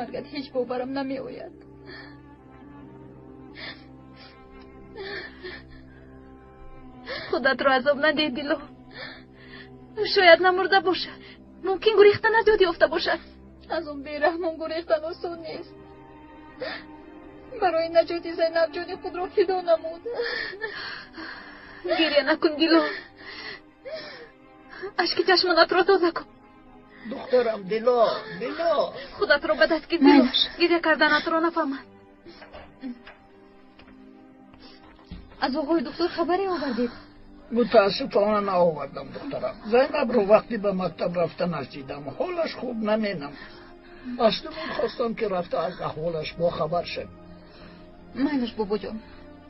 مرگت هیچ باورم نمی آید. خودت رو عذاب نده دیلو. شاید نمرده باشه. ممکن گریختن از یادی افته باشه. از اون بیرحمان گریختن آسان نیست. برای نجات زینب جان خود را فدا نمود. گریه نکن دیلو. اشک چشمانت را تازه کن. دخترم دیلو خودت را به دست گیر دیلو. گریه کردنت را نفهمد. از آقای دکتر خبری آوردید؟ متاسفانه نآوردم دخترم. زینب رو وقتی به مکتب رفتنش دیدم حالش خوب نمینم. اصلا خواستم که رفته از احوالش با خبر شد. مایلش بابا جان،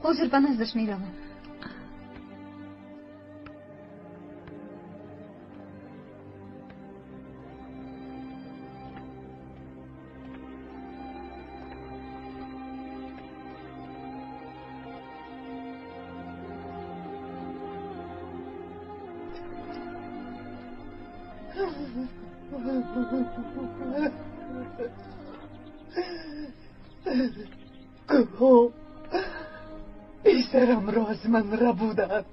حاضر به نزدش میروم. بیسرم را از من ربودن.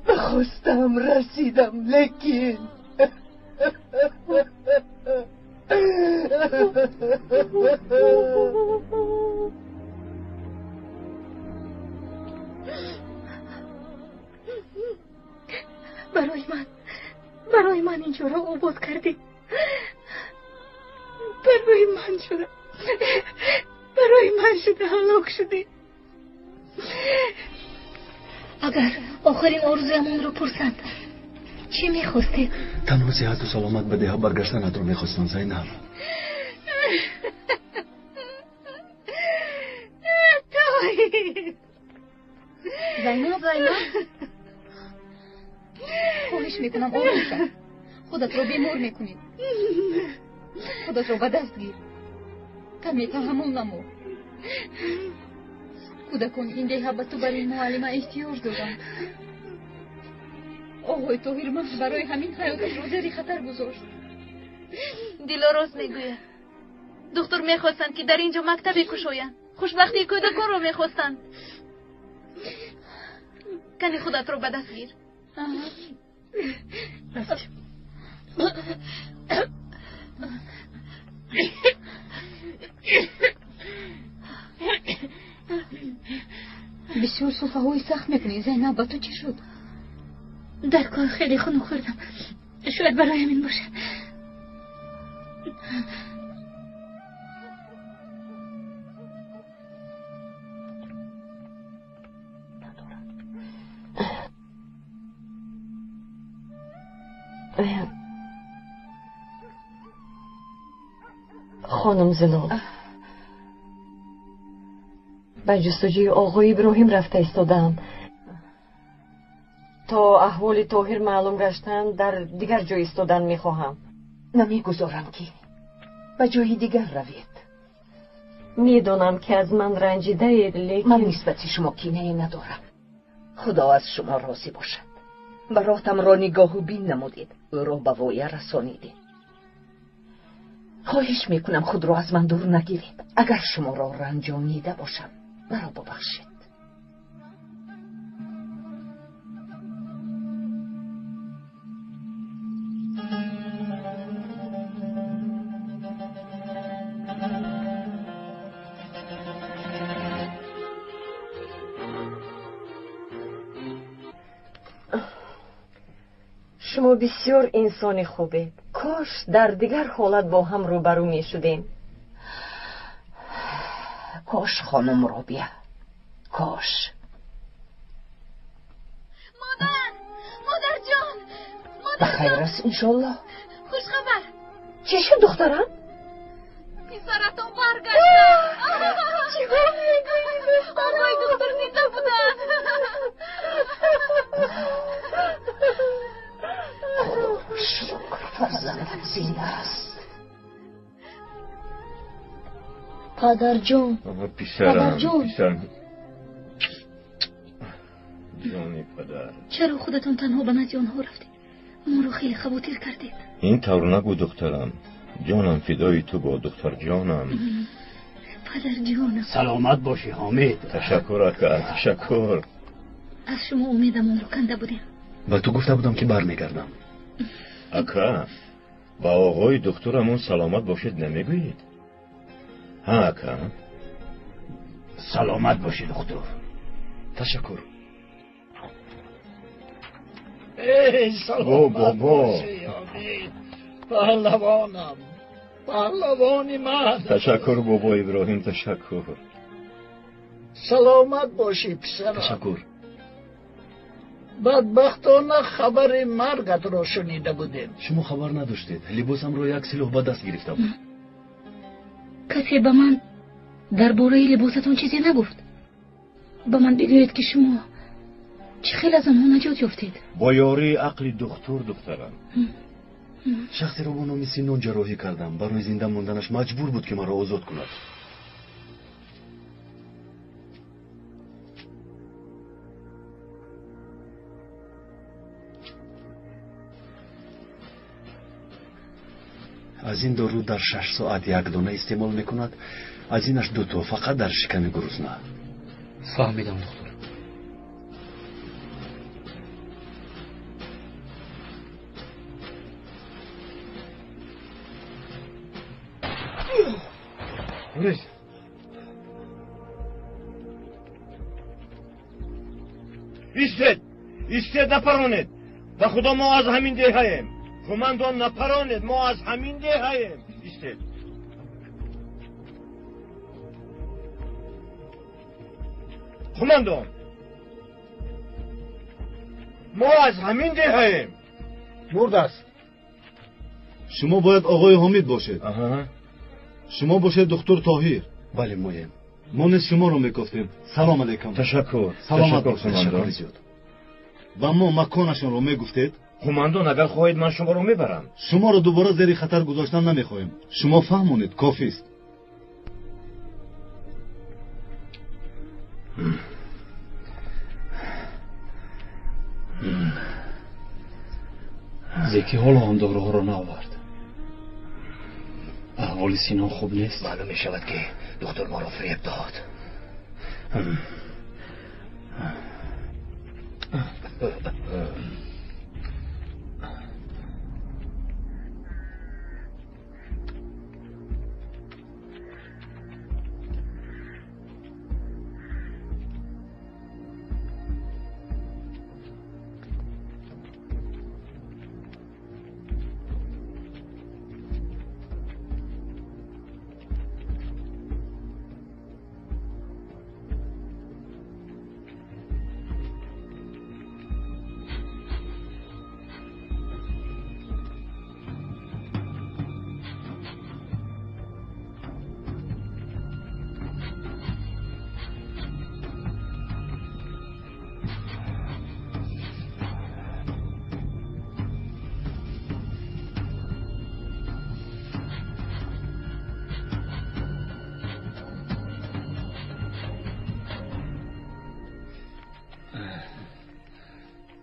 بخواستم رسیدم لیکن برای من اینجورا عبود کردی. برای من شده هلاک شدی. اگر آخرین آرزویمون رو پرسند چی میخواستی؟ تنها صحت و سلامت به ده برگشتنت رو میخواستم زینب. زینب خواهش میکنم آروم شد. خودت رو بیمار میکنید. خودت رو به دست گیر. کمی تحمل نمو. کودکان این دیه به تو برای معلم احتیاج دارم. آقای طاهرمند برای همین حیاتش رو زیر خطر گذاشت. دیلا راست میگوید. دکتر میخواستند که در اینجا مکتبی کشویند. خوشبختی کودکان رو میخواستند. کنی خودت رو به دست گیر. بسیار صفحه های سخت میکنی زینب. با تو چی شد؟ در کار خیلی خونو خوردم. شاید برای همین باشه. خانم زلال، به جستجوی آقای ابراهیم رفته ایستادم. تا احوال طاهر معلوم گشتن در دیگر جای ایستادن میخواهم. نمیگذارم که به جای دیگر روید. میدانم که از من رنجیده اید، لیکن من نسبت شما کینه ندارم. خدا از شما راضی باشد. براتم را نگاه و بین نمودید، او را به وایه رسانیدید. خواهش میکنم خود را از من دور نگیرید. اگر شما را رنجانیده باشم مرا ببخشید. شما بسیار انسان خوبه. کاش در دیگر حالت با هم روبرو می شدیم. کاش خانم رابیه، کاش. مادر جان، بخیر است انشالله. خوش خبر. چی شد دخترم؟ پسرتون برگشتن. چیکار میکنید؟ آقای دکتر زنده بودن. شکر فرزندم زنده است. پدر جان، پسرم جانی پدر، چرا خودتون تنها به نزد آنها رفتید؟ ما رو خیلی خواطر کردید. این طور نگو دخترم. جانم فدای تو با دختر جانم. پدر جانم. سلامت باشی حامد. تشکر اکا، تشکر. از شما امیدمون رو کنده بودیم. و تو گفته بودم که برمیگردم. اکا با آقای دکترمون سلامت باشید نمیگویید؟ ها اکا؟ سلامت باشی دکتر. تشکر. ای سلامت بابا. باشی حامد. پهلوانم، پهلوانی من. تشکر بابا ابراهیم، تشکر. سلامت باشی پسرم. تشکر. بدبختانه خبر مرگت را شنیده بودیم. شما خبر نداشتید. لباسم رو یک سلاح به دست گرفته بود. کسی به من درباره لباستون چیزی نگفت. به من بگویید که شما چه خیلی از آنها نجات یافتید. با یاری عقل دخترم. شخصی رو با نام سینون جراحی کردم. برای زنده موندنش مجبور بود که مرا آزاد کند. از این دارو در 6 ساعت یک دانه استعمال میکند. از اینش 2 تا فقط در شکم گرسنه. فهمیدم دکتر. ایستید نپرانید. به خدا ما از همین دهیم. قماندان نپرانید، ما از همین دهیم. ایستید. قماندان ما از همین دهیم. مرد است. شما باید آقای حامد باشید. شما باشید دکتر طاهر. بله مایم. ما نیز شما رو میگفتیم. سلام علیکم. تشکر. سلامت تشکر باشید. زیاد. و ما مکانشان رو میگفتید. قماندان اگر خواهید من شما رو میبرم. شما رو دوباره زیر خطر گذاشتن نمیخواهیم. شما فهمونید کافی است. زکی حالا هم داروها رو نآورد. احوال سینان خوب نیست. معلوم می شود که دکتر ما را فریب داد.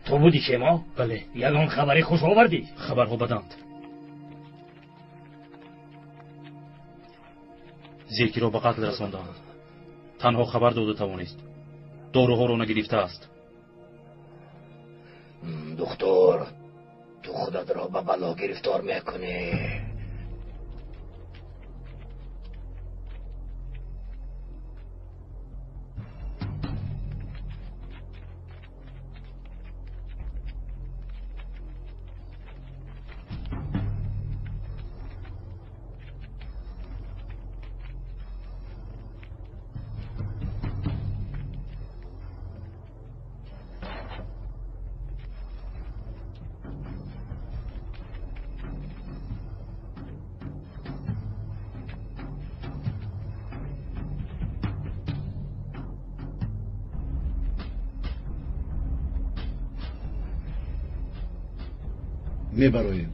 تو بودی شما؟ بله. یگان خبری خوش آوردی؟ خبرها بدند. زیکی را به قتل رساندند. تنها خبر داده توانست. داروها را نگرفته است. دکتر تو خودت را به بلا گرفتار میکنی. میبرایم.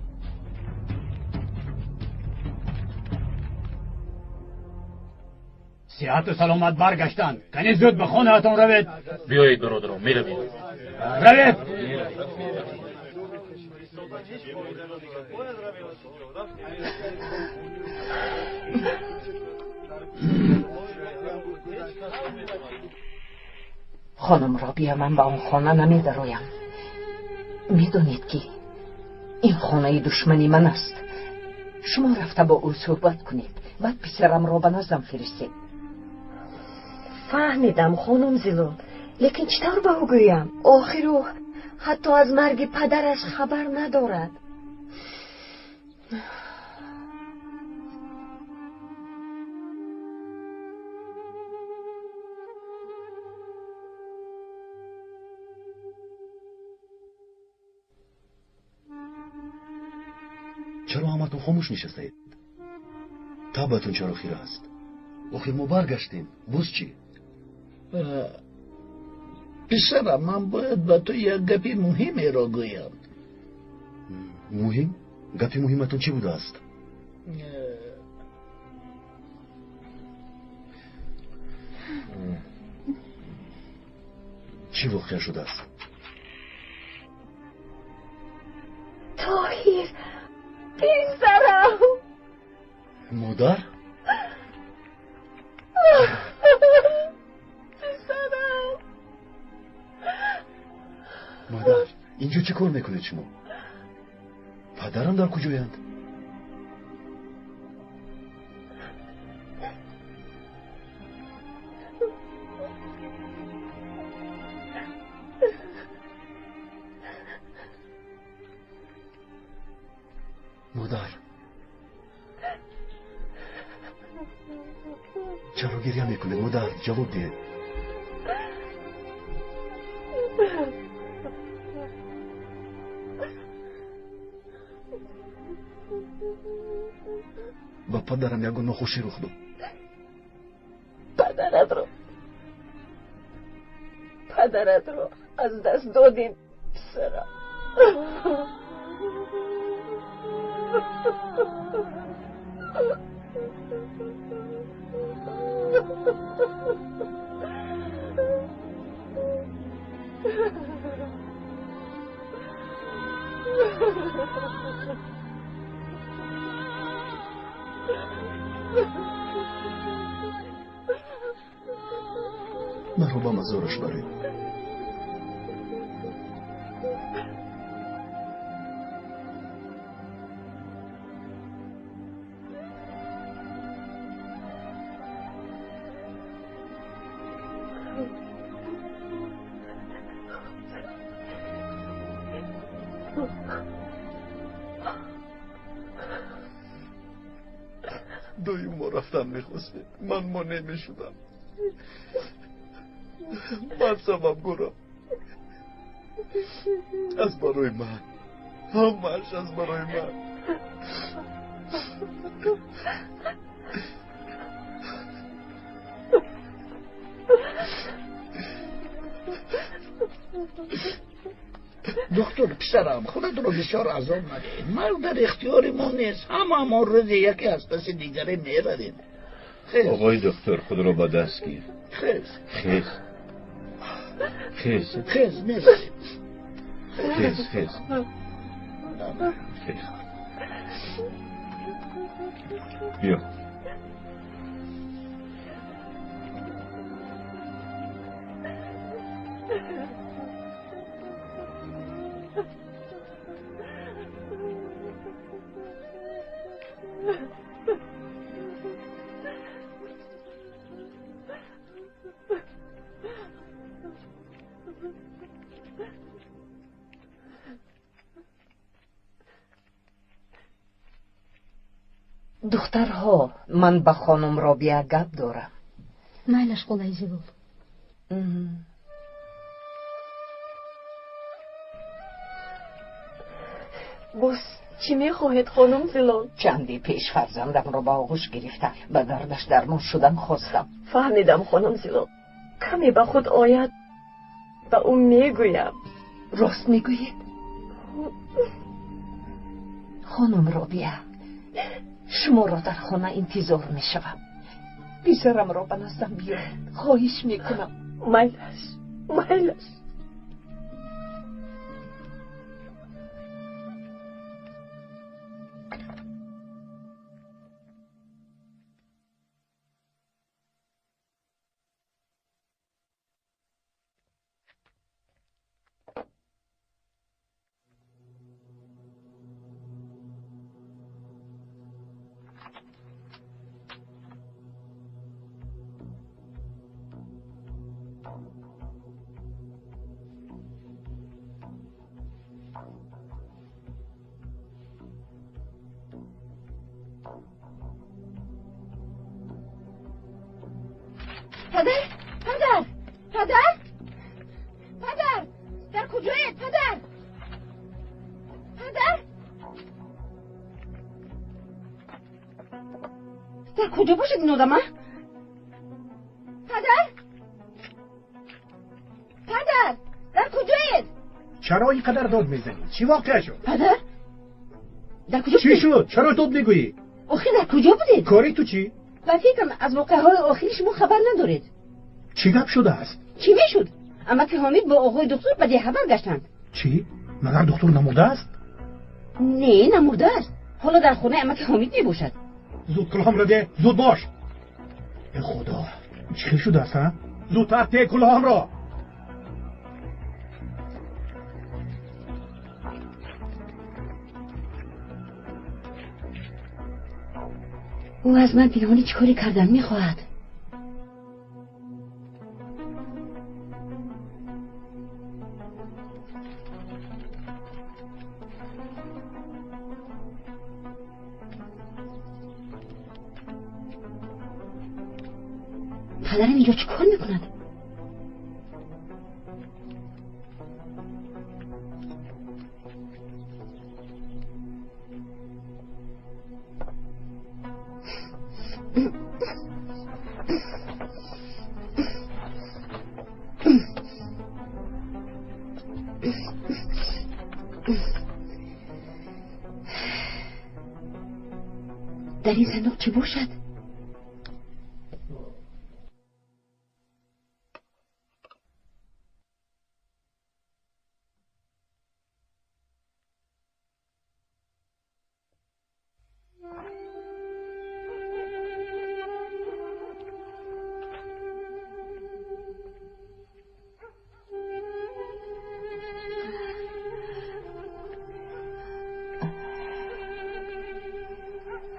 صحت و سلامت برگشتند. کنی زود به خانه هاتون روید. بیایید برادران، میروید. روید. خانم رابیه، من به آن خانه نمیدرویم. میدونید که این خانه دشمنی من است. شما رفته با او صحبت کنید، بعد پسرم را به نزدم فرستید. فهمیدم خانم زیلو، لیکن چطور به او گویم؟ آخر او حتی از مرگ پدرش خبر ندارد. چرا همتون خاموش نشستید؟ طبعتون چرا خیره است؟ آخر ما برگشتیم، باز چی؟ پسرم، من باید به تو یک گپی مهمی را گویم. مهم؟ گپی مهمتون چی بوده است؟ چی واقع شده است؟ طاهر، پسرم. مادر؟ پسرم. مادر، اینجا چه کار میکنید شما؟ پدرم در کجایند؟ مادر، چرا گریه میکنید مادر؟ جواب دهید. با پدرم یگون ناخوشی رخ داد. پدرت رو از دست دادیم پسرم. من رو با مزارش بریم. دوی ما رفتن میخواسته، من ما نمیشدم. من سبب گرم. از برای من، همش از برای من. دکتر پسرم، خودت رو بسیار عذاب نده. مرگ در اختیار ما نیست. همه ما روز یکی از پس دیگری میرادیم. آقای دکتر، خود رو با دست گیر. خیز میرادیم. خیز بیا. دخترها، من با خانم رابیه گپ دارم. مایلش قولای زیبول. بس چی میخواهید خانم زیلان؟ چندی پیش فرزندم رو با آغوش گرفتم، به دردش درمان شدن خواستم. فهمیدم خانم زیلان. کمی به خود آید و اون میگویم. راست میگویید؟ خانم رابیه، شما را در خانه انتظار میشوم. پسرم را به نزدم بیارید، خواهش میکنم. مایلش. پدر پدر پدر پدر در کجایید پدر پدر در کجا باشید این آدمه پدر پدر در کجایید چرا اینقدر داد میزنی؟ چی واقع شد؟ پدر در کجا چی شد؟ چرا داد میگویی؟ آخه در کجا بودید؟ کاری تو چی؟ و فکرم از واقعه های آخری شما خبر ندارید. چی گپ شده است؟ چی میشد؟ اما که حامد با آقای دکتر به خبر گشتند. چی؟ مگر دکتر نمرده است؟ نه نمرده است. حالا در خونه اما که حامد میباشد. زود کلاهم را ده، زود باش. ای خدا، چی شده است ها؟ زودتر ده کلاهم را. او از من پنهانی چیکاری کردن میخواهد؟ پدرم اینجا چیکار میکند؟ در این صندوق چی باشد؟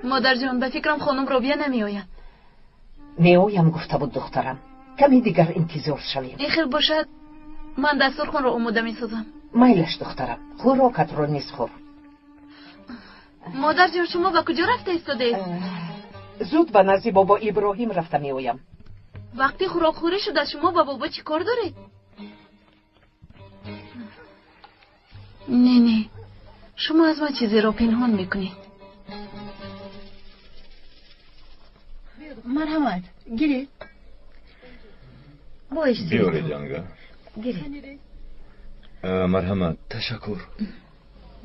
مادر جان به فکرم خانم رابیه نمی آید. میایم گفته بود دخترم، کمی دیگر انتظار شویم. این خیر باشد من دسترخوان را آماده می سازم. میلش دخترم، خوراکت را نیز خور. مادر جان شما به کجا رفته ایستاده؟ زود به نزد بابا ابراهیم رفته میایم. وقتی خوراک خوری شده شما با بابا چی کار دارید؟ نه شما از من چیزی را پنهان میکنید. مرحمت گیرید بایشتی بیارید یانگا. گیرید مرحمت تشکر.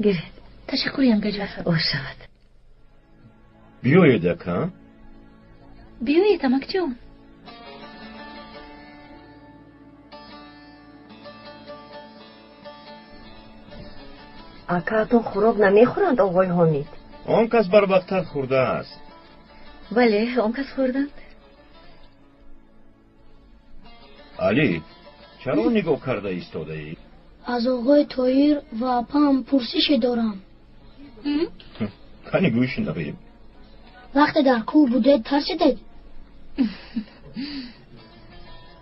گیرید تشکر یانگا جان. او شود بیایید اکا. بیایید امک جان. اکاتون خوراک نمیخورند آقای حامد؟ آن کس بربختر خورده است. بله آن کس خوردند. علی چرا نگاه کرده ایستاده ای؟ از آقای طاهر و اپام پرسش دارم. کنی گوش نبیم. وقتی در کوه بوده ترسیدید؟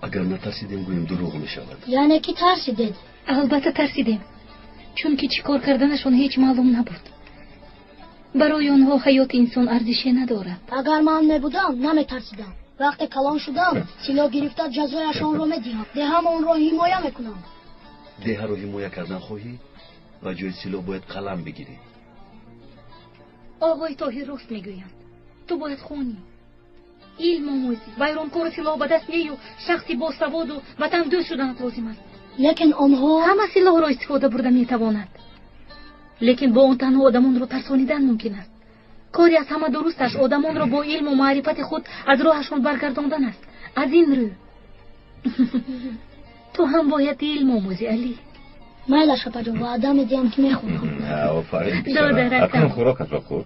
اگر نترسیدیم گویم دروغ می شود. یعنی که ترسیدید؟ البته ترسیدیم چون که چی کار کردنشون هیچ معلوم نبود. برای آنها حیات انسان ارزشی ندارد. اگر من نبودم نمیترسیدم. وقتی کلان شدم سلاح گرفته جزایشان را میدهم. دهم آن را حمایه میکنم. ده رو حمایه کردن خواهی و جای سلاح باید قلم بگیری. آقای طاهر راست میگویند. تو باید خونی علم آموزی ویرانکار سلاح به دست نیی و شخصی با سواد و وطن دوست شدنت لازم است. لیکن آنها همه سلاح را استفاده برده میتواند، لیکن با آن تنها آدمان را ترسانیدن ممکن است. کاری از همه درستش آدمان را با علم و معرفت خود از راهشان برگرداندن است. از این رو تو هم باید علم آموزی علی. میل شپا جان وعده میدیم که میخونم. آفرین بیچاره. اکنون خوراکت را خور.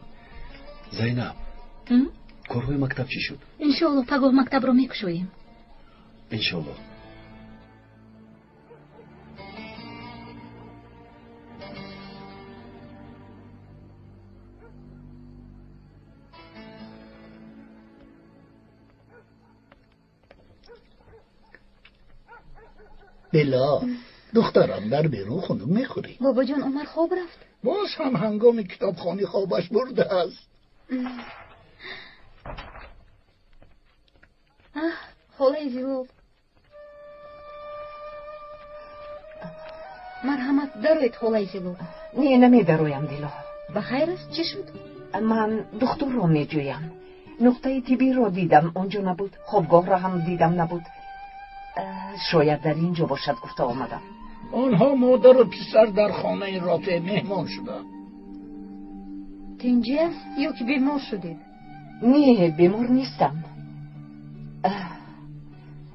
زینب کارهای مکتب چی شد؟ انشاءالله پگاه مکتب را میکشویم. انشاءالله. بلا دخترم در بیرون خونم میخوری. بابا جان عمر خواب رفت. باز هم هنگام کتابخوانی خوابش برده است. خالای زیلو مرحمت دارید خالای زیلو؟ نه نمیدارویم دیلو. بخیر است؟ چی شد؟ من دکتر را میجویم. نقطه طبی را دیدم اونجا نبود. خوابگاه را هم دیدم نبود. شاید در اینجا باشد گفته آمدم. آنها مادر و پسر در خانه رافع مهمان شدند. تنجی است یا که بیمار شدید؟ نه بیمار نیستم.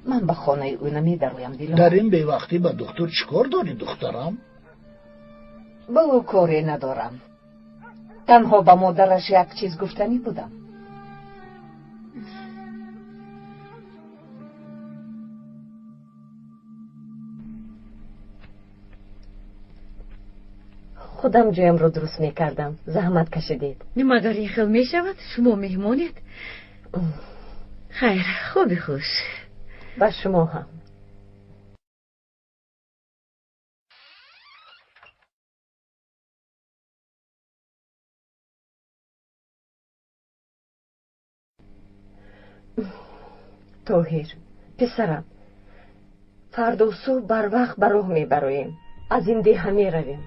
من به خانه او نمیدارویم دیلو. در این به وقتی به دکتر چیکار داری دخترم؟ با او کاری ندارم. تنها به مادرش یک چیز گفتنی بودم. خودم جویم رو درست میکردم. زحمت کشیدید. مگر این خیل میشود؟ شما مهمانید؟ خیر خوبی خوش. و شما هم. طاهر پسرم، فردا صبح بر وقت به راه میبرویم. از این دیه میرویم.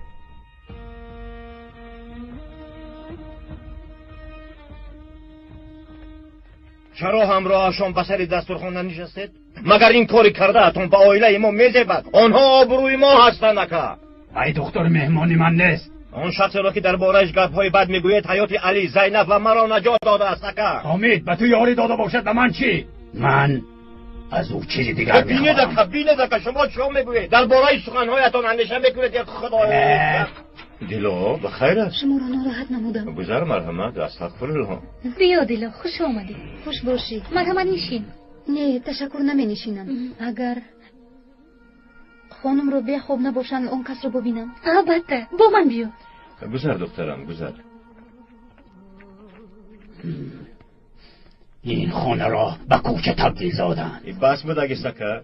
چرا همراهشان به سر دسترخوان ننشستید؟ مگر این کاری کرده اتون به عائله ما میزبد؟ آنها آبروی ما هستند اکا. ای دختر مهمانی من نیست. آن شخصی را که درباره‌اش گپ‌های بد میگوید حیات علی، زینب و مرا نجات داده است اکا. حمید به تو یاری داده باشد به من چی؟ من از او چیزی دیگر میخواهم. بینید که شما چه میگویید؟ درباره سخنهایتان اندیشه میکنید یک خدای. دیلو بخیر است؟ شما را ناراحت نمودم. بگذار مرحمت، استغفرالله. بیا دیلو، خوش آمدی. خوش باشی. مرحمت نشین. نه تشکر نمی نشینم. اگر خانم رو به خوب نباشن اون کس رو ببینم. البته با من بیا. گذر دخترم گذر. این خانه را به کوچه تبدیل زادن. بس بود اگه سکه.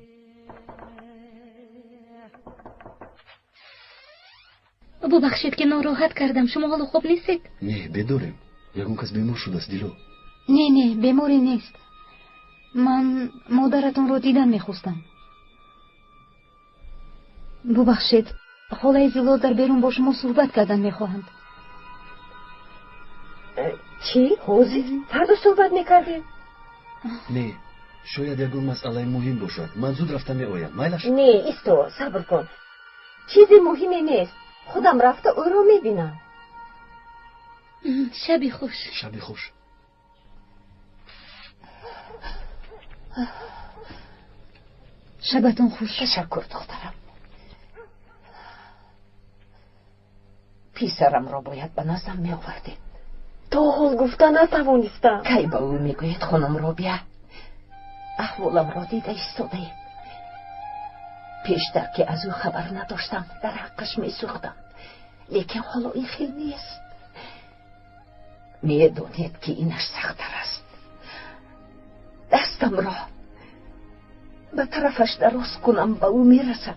ببخشید که ناراحت کردم. شما حالا خوب نیستید؟ نه بداریم. یکون کس بیمار شده است دیلو. نه بیماری نیست. من مادرتون رو دیدن میخواستم. ببخشید خالای زیلو در بیرون با شما صحبت کردن میخواهند. چی؟ حوزی؟ فردا صحبت میکردید؟ نه شاید یکون مسئله مهم باشد. من زود رفتم میآیم. میلش؟ نه ایستو صبر کن. چیزی مهمی نیست. خودم رفته او رو میبینم. شبی خوش. شبی خوش. شبتون خوش. تشکر دخترم. پیسرم را باید به نظم می آوردید. تا حال گفتن نتوانستم. کی به او میگوید خانم را بیا؟ احوالم را دیده ایستاده. پیشتر که از او خبر نداشتم در حقش می سوختم. لیکن حالا این خیلی نیست. می دونید که اینش سخت‌تر است. دستم را به طرفش دراز کنم به او می رسد.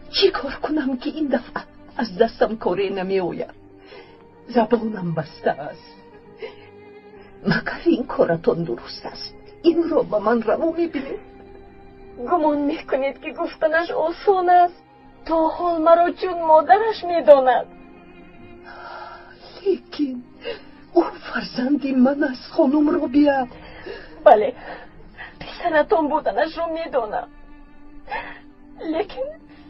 چی کار کنم که این دفعه از دستم کاری نمی آید؟ زبانم بسته است. مگر این کارتون درست است؟ این را به من روا می بینید؟ گمان می کنید که گفتنش آسان است؟ تا حال مرا چون مادرش می داند. لیکن او فرزندی من از خانم را بیا. بله پسرتون بودنش را می دانم. لیکن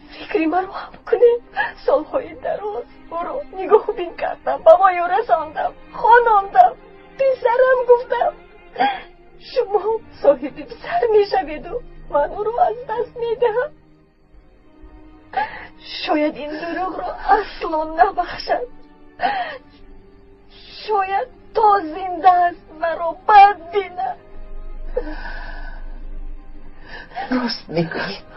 فکری مرا هم کنید. سالهای دراز او را نگاه بین کردم. بابای او رساندم. خاناندم. پسرم گفتم. شما صاحب پسر می شوید و من او را از دست می دهم. شاید این دروغ را اصلا نبخشد. شاید تا زنده است مرا بد بیند. راست میگویید.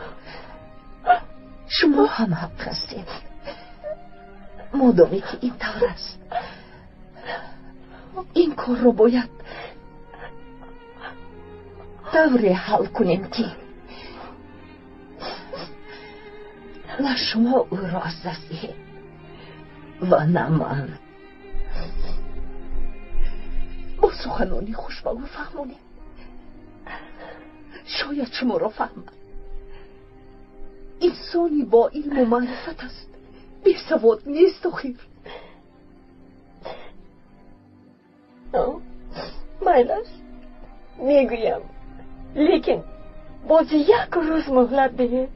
شما هم حق هستید. مادامی که این طور است این کار رو باید دوره حل کنیم که نه شما او را از دست دهید و نه من. با سخنانی خوش به او فهمونید. شاید شما را فهمد. انسانی با علم و معرفت است، بی‌سواد نیست آخر. میل است میگویم، لیکن باز یک روز مهلت دهید.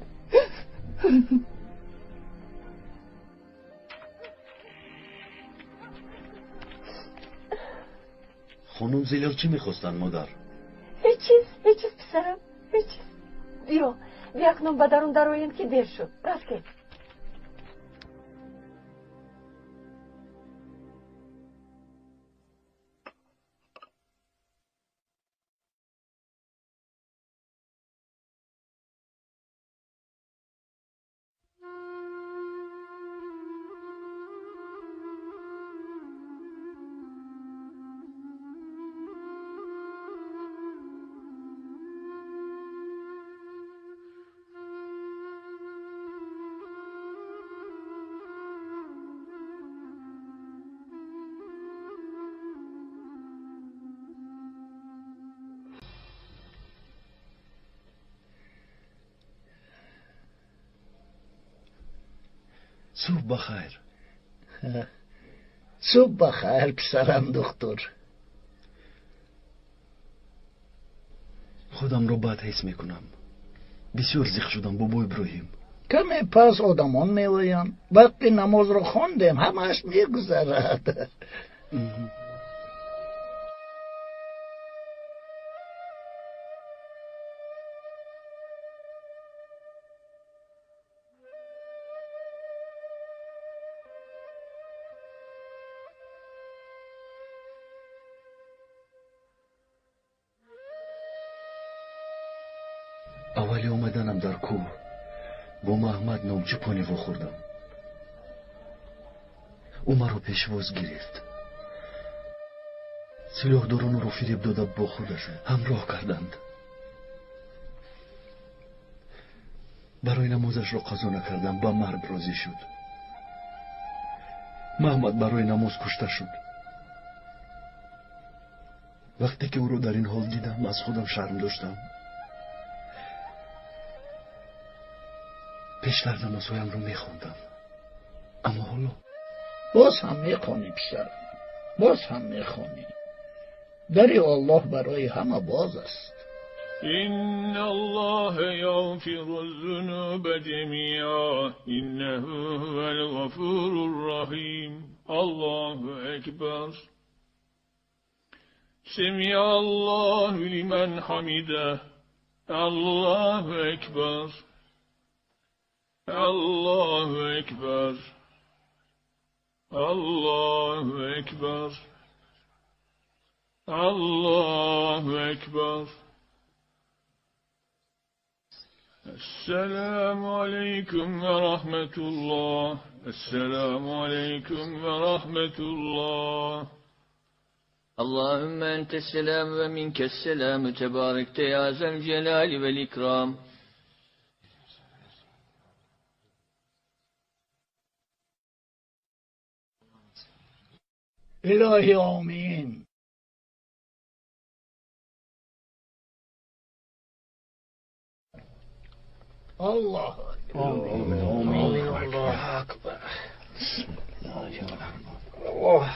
خانم زیلر چی میخواستن مادر؟ هیچ چیز پسرم، هیچ چیز. بیا اکنون به درون درآییم که دیر شد. رفتیم. صبح بخیر. صبح بخیر پسرم دکتر. خودم رو بد حس میکنم. بسیار زیخ شدم بابا ابراهیم. کمی پس آدمان میویان. وقتی نماز رو خواندیم همش میگذرد. اولی اومدنم در کوه با محمد نامچه پانیوا خوردم. او مرا پیشواز گرفت. سلاح داران رو فریب داده با خودشون همراه کردند. برای نمازش را قضا نکردم به مرگ راضی شد. محمد برای نماز کشته شد. وقتی که او رو در این حال دیدم از خودم شرم داشتم. پیشتر نمازهایم رو میخوندم، اما حالا باز هم میخونی پسرم، باز هم میخونی. دری الله برای همه باز است. إن الله يغفر الذنوب جميعا إنه هو الغفور الرحيم. الله أكبر. سمع الله لمن حمده. الله أكبر. الله أكبر. الله أكبر. الله أكبر. السلام عليكم ورحمة الله. السلام عليكم ورحمة الله. اللهم أنت السلام ومنك السلام تباركت يا ذا الجلال والإكرام. الهی آمین. الله آمین. آمین. الله اکبر. الله.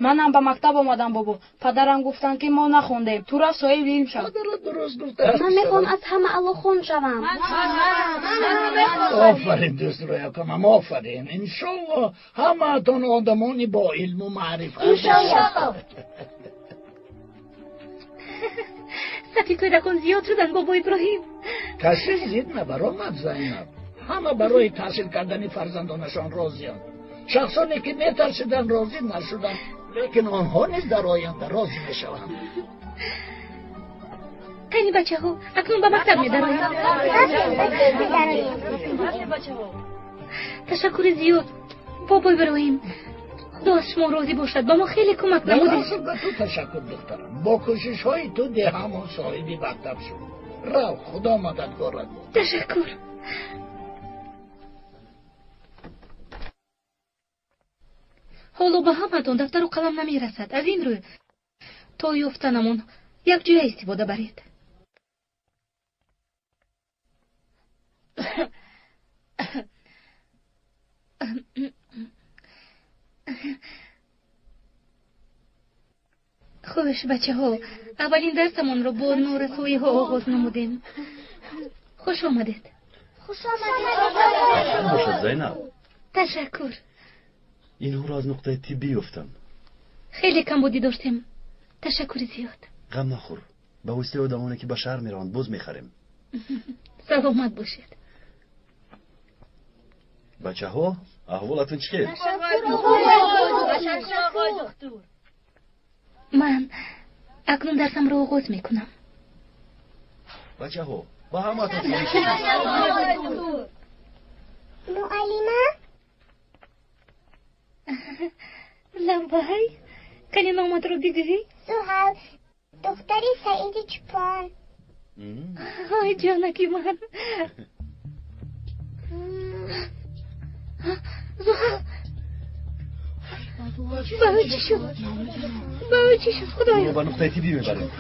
منم به مکتب آمدم بابا. پدرم گفتن که ما نخوندیم. تو را صاحب علم شد. درست گفته. من میخوام از همه الله خون شوم. آفرین دوست رو یکم. آفرین. انشالله همه تون آدمانی با علم و معرفت. انشالله. صفی کودکان زیاد شدن بابا ابراهیم. کسی زید نبرآمد زینب. همه برای تحصیل کردن فرزندانشان راضی‌اند. شخصانی که میترسیدن راضی نشدن، لیکن آنها نیز در آینده راضی میشوند. کنی بچه ها اکنون به مکتب می‌رویم. تشکر زیاد بابا ابراهیم. خدا از شما راضی باشد. با ما خیلی کمک نمودید. به تو تشکر دخترم. با کوشش های تو ده همون صاحبی مکتب شد. رو خدا مددگارت بود. تشکر. حالا به همتون دفتر و قلم نمیرسد. از این روی تا یافتنمون یک جای استفاده برید. خوش بچه ها، اولین درسمون رو با نورسویی ها آغاز نمودیم. خوش آمدید. خوش آمدید. باشد زینب. تشکر. اینها رو از نقطه طبی یافتم. خیلی کم بودی داشتیم. تشکر زیاد. غم نخور. به واسطه آدمانی که به شهر میرن باز میخریم. سلامت باشید. بچه ها احوالتون چیه؟ تشکر آقای دکتر. من اکنون درسم رو آغاز میکنم. بچه ها با همتون معلمه لبای کنی نامت رو دیدی؟ سوهل دختری سعید چپان. های جانکی من. زوهل باید چی شد؟ باید چی شد خدایا؟ با نقطه طبی میبریم.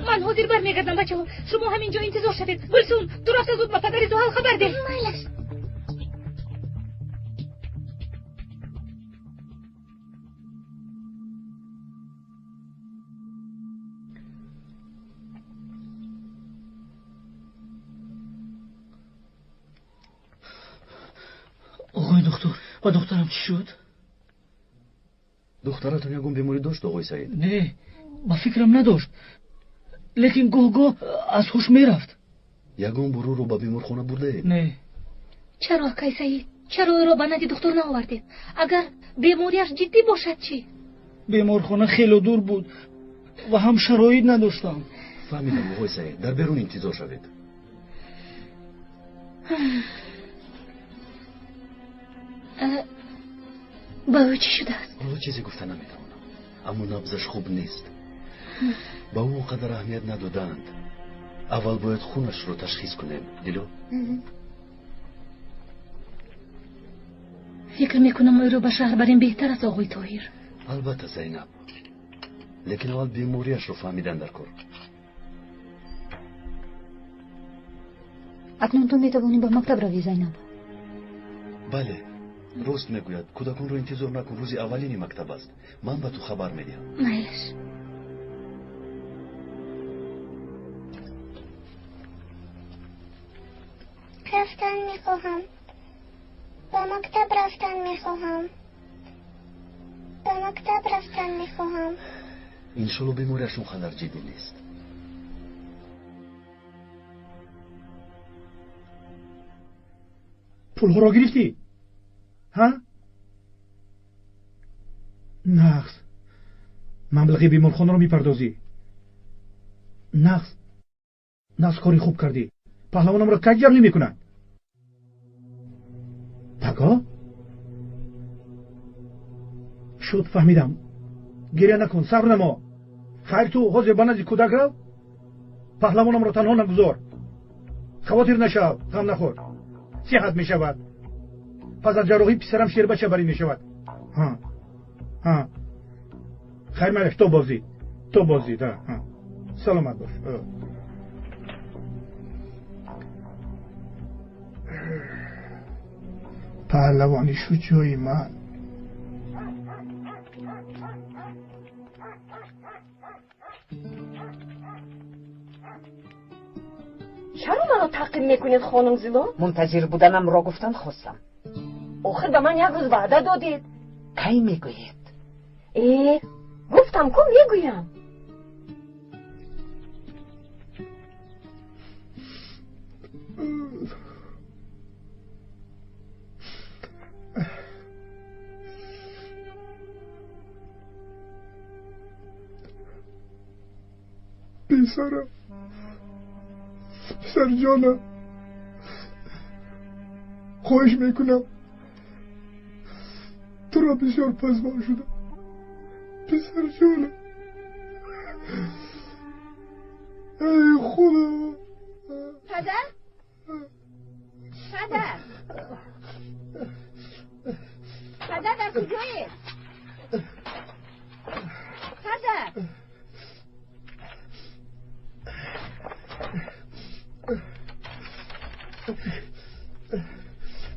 من حاضر برمیگردم بچه ها. شما همینجا انتظار شدید. بلسون درست زود با پدر زوهل خبر ده. آقای دکتر و دخترم چی شد؟ دخترتون یکم بیماری داشت آقای سعید؟ نه با فکرم نداشت، لیکن گاه از هوش میرفت. یکم برو رو با بیمارخانه برده؟ نه. چرا آقای سعید؟ چرا او را به ندی دکتر نآوردید؟ اگر بیماریش جدی باشد چی؟ بیمارخانه خیلی دور بود و هم شرایط نداشتم. فهمیدم آقای سعید، در بیرون انتظار شوید. با او چی شده است؟ او چیزی گفته نمیتونم، اما نبضش خوب نیست. با او قدر اهمیت ندادند. اول باید خونش رو تشخیص کنیم. دیلو؟ فکر میکنم او رو به شهر بریم بهتر است آقای طاهر. البته زینب، لیکن اول بیماریش رو فهمیدن در کار. اکنون تو میتوانی به مکتب روی زینب؟ بله، راست میگوید. کودکان رو انتظار نکن، روزی اولین مکتب است. من به تو خبر میدم. میلش. رفتن میخواهم. به مکتب رفتن میخواهم. به مکتب رفتن میخواهم. انشالله بیماریشون خطر جدی نیست. پول ها را گرفتی؟ ها؟ نقص مبلغ بیمارخانه رو میپردازی. نقص کاری خوب کردی. پهلوانم را کج جمع نمیکنن. تکا؟ شد فهمیدم. گریه نکن، صبر نما. خیر تو حاضر به نزد کودک رو. پهلوانم را تنها نگذار. خواطر نشو، غم نخور. صحت میشود. پس از جراحی پسرم شیر بچه بری میشود. ها خیر ملک، تو بازی ده. سلامت باش. پهلوانی شو جای من. چرا منو تعقیب میکنید خانم زیلا؟ منتظر بودنم را گفتن خواستم. آخر به من یک روز وعده دادید. کی میگویید؟ گفتم کو میگویم. پسرم، پسر جانم، خواهش میکنم تو را بسیار پزبان شدم پسر جانم. ای خدا. پدر؟ پدر؟ پدر در کجایی؟ پدر؟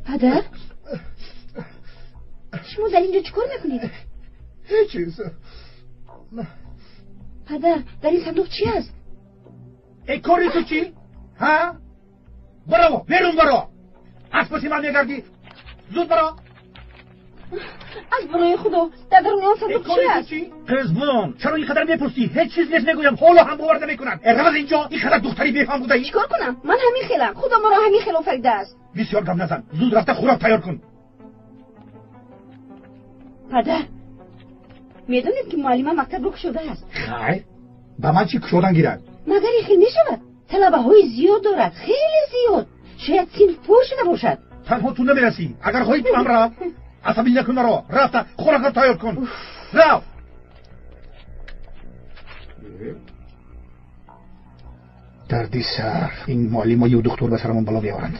پدر؟ شما در اینجا چیکار میکنید؟ هیچ. پدر در این صندوق چی هست؟ ای کاری تو چی؟ ها؟ برو بیرون برو. از پسی من میگردی. زود برو. از برای خدا در درون آن صندوق چی هست؟ قزبون چرا این قدر میپرسی؟ هیچ چیز نیست میگویم. حالا هم باور نمیکنن. از اینجا این قدر دختری بیفهم بوده ای؟ چیکار کنم؟ من همین خیلم. خدا ما را همین خیل آفریده است. بسیار گم نزن. زود رفته خوراک تیار کن. پدر میدونید که معلم مکتب رک شده است. خیر به من چی کشودن گیرد؟ مگر این خیل میشود؟ طلبه های زیاد دارد، خیلی زیاد. شاید صنف پر شده باشد. تنها تو نمیرسی. اگر خواهی تو هم رفت عصبی نکن مرا. رفته خوراک تیار کن. رفت. دردی سر این معلم و دکتر به سرمون بالا بیاورند.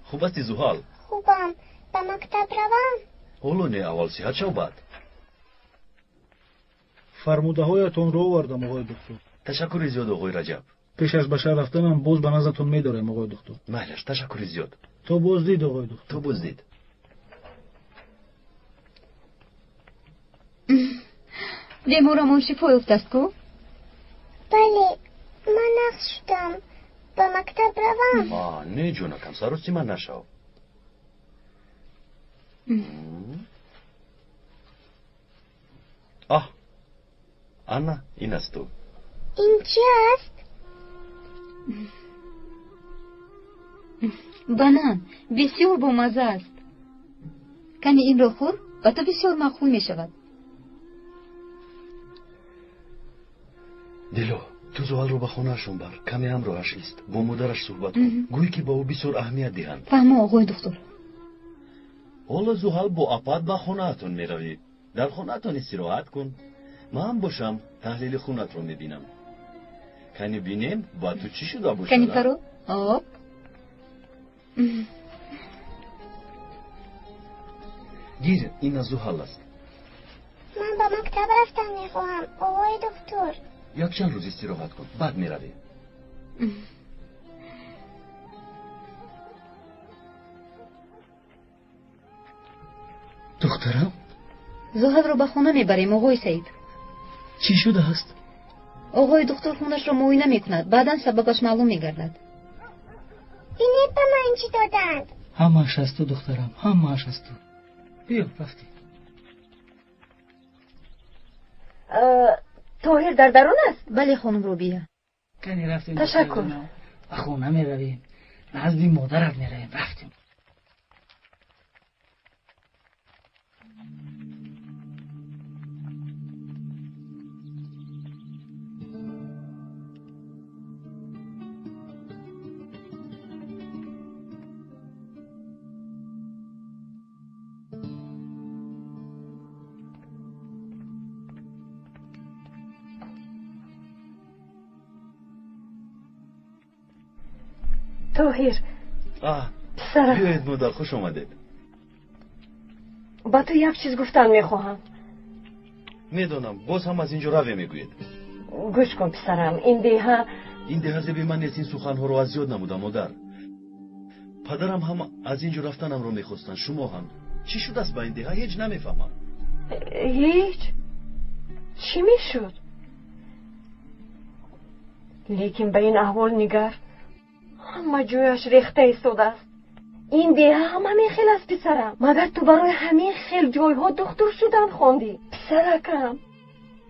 خوب هستی زحال؟ خوبم. به مکتب روم؟ حالا نه اول صحت شو بعد. فرموده هایتون رو آوردم آقای دکتر. تشکر زیاد آقای رجب. پیش از به شهر رفتنم باز به نظرتون میدارم آقای دکتر. مالش تشکر زیاد. تو بازدید آقای دکتر. تو بازدید. بیمارمون شفای افتست کو؟ بله من نقص شدم. به مکتب روم؟ نه جونکم سروستی من نشو. آنا این است تو. این چی است؟ بنان بسیار بامزه است. کنی این را خور و تو بسیار مقبول می شود. دلو تو زحال رو به خونهشون بر. کمی هم راهش است. با مادرش صحبت کن. گویی که با او بسیار اهمیت دهند. فهمه آقای دکتر. حالا زحال با اپاد به خونهتون می روی. در خونهتون استراحت کن. من هم باشم تحلیل خونت رو می بینم. کنی بینیم با تو چی شده باشه؟ کنی فرو؟ آب؟ گیر این از زحال است. من به مکتب رفتن می خواهم آقای دکتر. یک چند روز استراحت کن بعد می روی. دخترم زحال رو به خونه می بریم آقای سعید. چی شده است؟ آقای دکتر خونش رو معاینه می کند. بعدا سببش معلوم می گردد. اینه به من چی دادند؟ همه‌اش از تو دخترم. همه‌اش از تو. بیا رفتی. طاهر در درون است؟ بله خانم رو بیا. کنی رفتیم. تشکر. خونه می رویم. نزد مادرت می رویم. رفتیم. طاهر پسرم بیایید مادر خوش آمدید. با تو یک چیز گفتن میخواهم. میدونم باز هم از اینجا روی میگوید. گوش کن پسرم. این دیه زبی من نیست. این سخنها رو از زیاد نمودم مادر. پدرم هم از اینجا رفتنم رو میخواستن. شما هم چی شد است با این دیه؟ هیچ نمیفهمم. هیچ؟ چی میشد؟ لیکن به این احوال نگر. همه جویش ریخته ایستاده است. این دیه هم همین خیل است پسرم. مگر تو برای همین خیل جایها دکتر شدن خواندی؟ پسرکم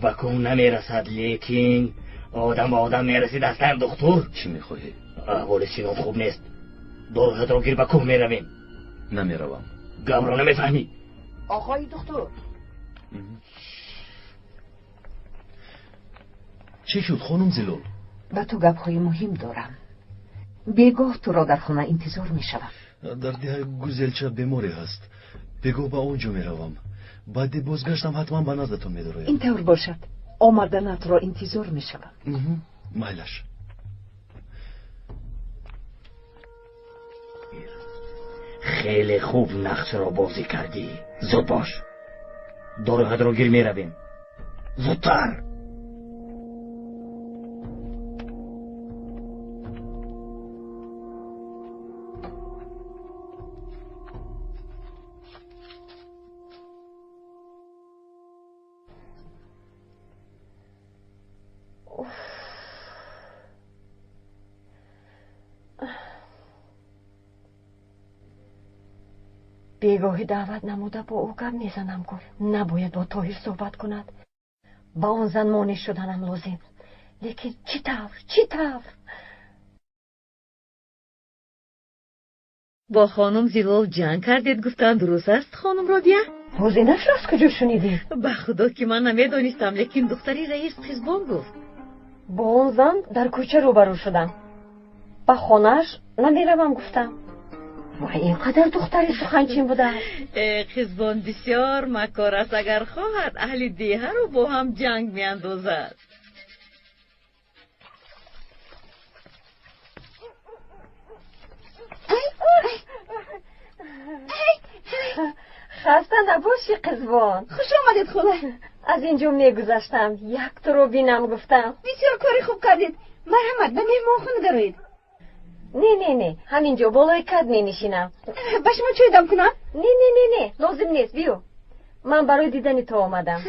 به کون نمیرسد، لیکن آدم به آدم میرسید اصلا دکتر. چی میخواهی؟ احوال سینم خوب نیست. داروهات را گیر به کوه میرویم. نمیروم. گم را نمیفهمی؟ آقای دکتر. چی شد خانم زلال؟ به تو گپ‌های مهم دارم. بیگاه تو را در خانه انتظار میشوم. در ده گوزلچه بیماری هست. بگو به اونجا میروم. بعد بازگشتم حتما به نزدتون میدرایم. اینطور باشد. آمدنت را انتظار میشوم. مایلش. خیلی خوب نقش را بازی کردی. زود باش. داروهات را گیر میرویم. زودتر. بیگاهی دعوت نموده با او گپ میزنم. گفت نباید با طاهر صحبت کند. با آن زن مانع شدنم لازم. لیکن چی طور؟ با خانم زلال جنگ کردید گفتن درست است خانم رابیه؟ روزینش را از کجا شنیدی؟ به خدا که من نمیدانستم، لیکن دختری رئیس قزبان گفت. با آن زن در کوچه روبرو شدم. با خانهش نمیروم گفتم. و اینقدر دختری سخنچین بوده. قزبان بسیار مکار است، اگر خواهد اهل دیه رو با هم جنگ میاندازد. خسته نباشی قزبان. خوش آمدید خوبه. از اینجا میگذشتم یک تو رو بینم گفتم. بسیار کاری خوب کردید. مرحمت به مهمانخانه دارید. نه همینجا بالای کد میشینم. به شما چای دم کنم؟ نه لازم نیست. بیو من برای دیدن تو آمدم.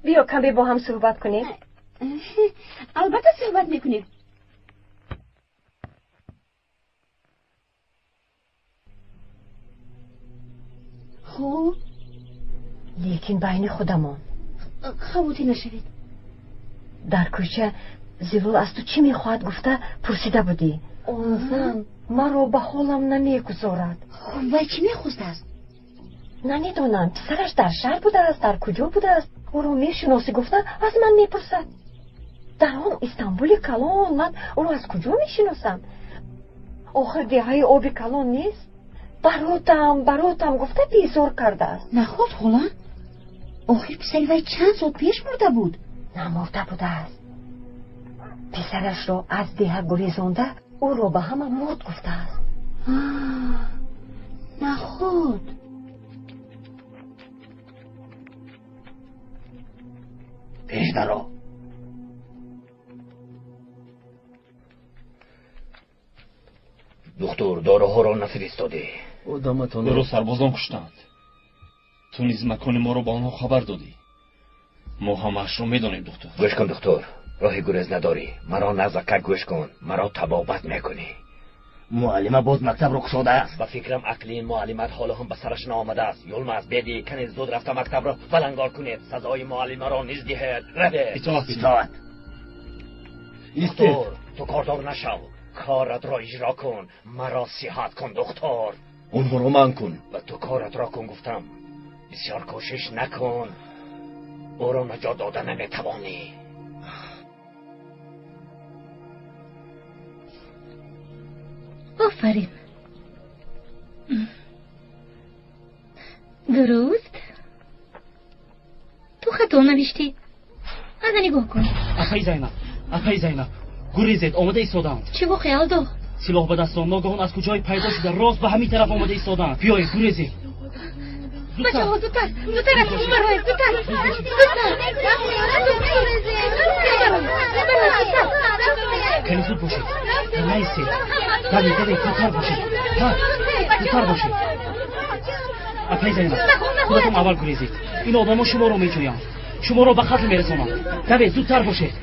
بیو کمی با هم صحبت کنیم. البته صحبت میکنیم. خوب لیکن بین خودمون خبوتی نشوید. در کوچه زلال از تو چی میخواهد گفته پرسیده بودی. اون زن مرا به حالم نمیگذارد. و چی میخواست است؟ نمیدونم. پسرش در شهر بوده است، در کجا بوده است. او رو میشناسی گفته از من میپرسد. در آن استانبول کلان من او رو از کجا میشناسم؟ آخر دیهای آب کلان نیست؟ براتم گفته بیزار کرده است. نخود خلا؟ آخر پسری وی چند سال پیش مرده بود. نمرده بوده است. پسرش را از دیه گریزانده او را به همه مرد گفته است. نخود. پیش درو. دکتر داروها را نفرستادی. او رو سربازان کشتند. تو نیز مکان ما رو با آنها خبر دادی. ما همش رو میدانیم دکتر. گوش کن دکتر، راه گریز نداری. مرا نزدیک گوش کن. مرا تبابت میکنی. معلم باز مکتب رو کشاده است. با فکرم عقلی این معلمت حالا هم به سرش نآمده است. یلماز بدی کنید زود رفته مکتب را بلنگار کنید. سزای معلم را نیز دهید. روید. اطاعت. دکتر تو کاردار نشو. کارت را اجرا کن. مرا صحت کن دکتر. اونها رو من کن. و تو کارت را کن گفتم. بسیار کوشش نکن. او را نجات داده نمیتوانی. آفرین. درست. تو خطا نوشتی. از نگاه کن. اخی زینب گریزید آمده ایستادند. چه با خیال دو؟ سلاح به دستان ناگهان از کجای پیدا شده راست به همین طرف آمده ایستادند. بیایید گریزید. بچه ها زودتر از اون برای زودتر. کنی زود باشید. نیستید. بله زودتر باشید. زودتر باشید. اخی زینب خودتون اول گریزید. این آدم شما رو میجویند. شما رو به قتل میرسانند. دوید زودتر باشید.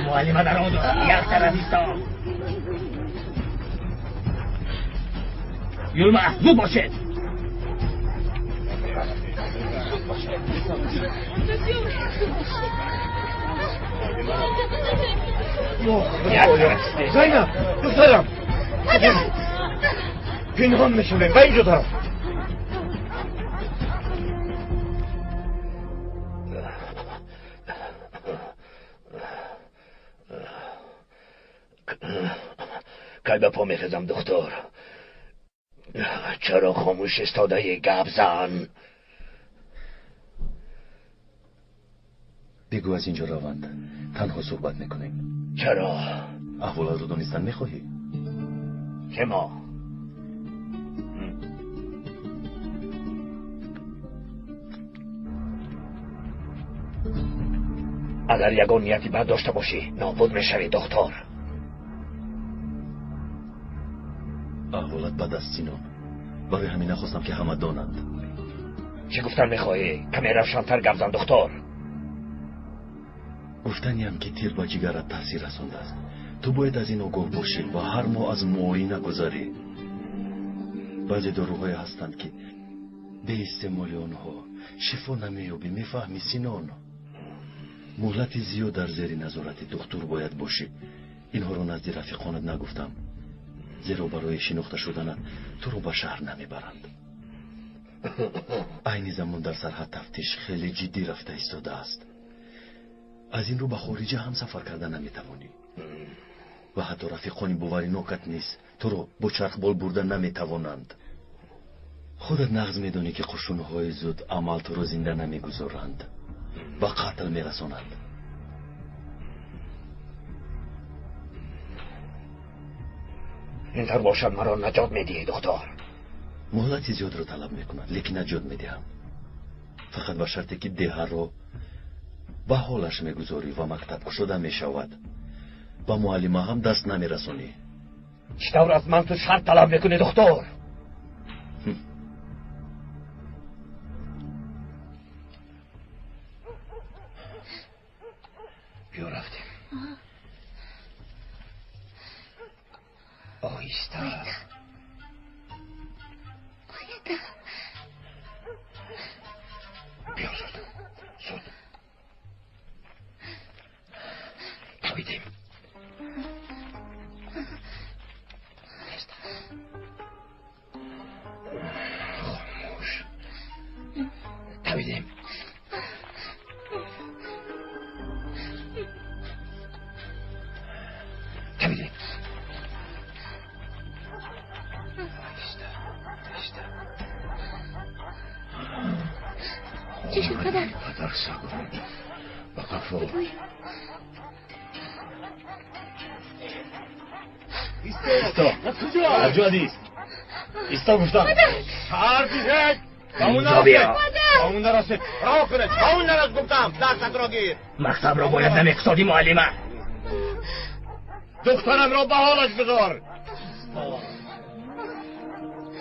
معلمه در آن یک طرف ایستاد. یلما زود باشید. باشه. زینب دخترم پنهان میشونیم و اینجا طرف. که به پا میخزم دختر. چرا خاموش استاده یه گپ زن؟ بگو از اینجا روند تنها صحبت میکنیم. چرا؟ احوالات رو دونستن میخواهی؟ که ما اگر یگان نیتی بد داشته باشی نابود میشوی دختر. احوالات بد است سینان، برای همین نخواستم که همه دانند. چی گفتن میخواهی؟ کمی روشن‌تر گپ زن دختر. گفتنیم که تیر با جگرت تاثیر رسونده است. تو باید از این آگاه باشی و هر ماه از معاینه نگذاری. بعضی داروهای هستند که به استعمال آنها شفا نمییابی. میفهمی سینان؟ مهلت زیاد در زیر نظارت دکتر باید باشی. اینها رو نزد رفیقانت نگفتم، زیرا برای شناخته شدنت تو رو به شهر نمیبرند. این زمان در سرحد تفتیش خیلی جدی رفته ایستاده است. از این رو به خارج هم سفر کردن نمیتوانی و حتی رفیقانی باوری نوکت نیست تو رو با چرخ بال بردن نمیتوانند. خودت نغز میدانی که قشونهای زود عمل تو رو زنده نمیگذارند و قتل میرسانند. اینطور باشد مرا نجات میدهی دختر. مهلتی زیاد رو طلب میکنند لیکن نجات میدهم، فقط به شرطی که ده رو به حالش میگذاری و مکتب شده میشود با معلمه هم دست نمیرسونی. چطور از من تو شرط طلب میکنی دختر؟ بیا رفتیم. آهسته بیا زود دویدیم. خاموش دویدیم. دویدیم. چی شد پدر؟ پدر سگون با قفا ایستا کجا نیست؟ ایستا گفتم شهر بیشک همون نرسید راه کنه همون نرسید گفتم دستت را گیر. مکتب را باید نمیکسادی معلمه. دخترم را به حالش بذار.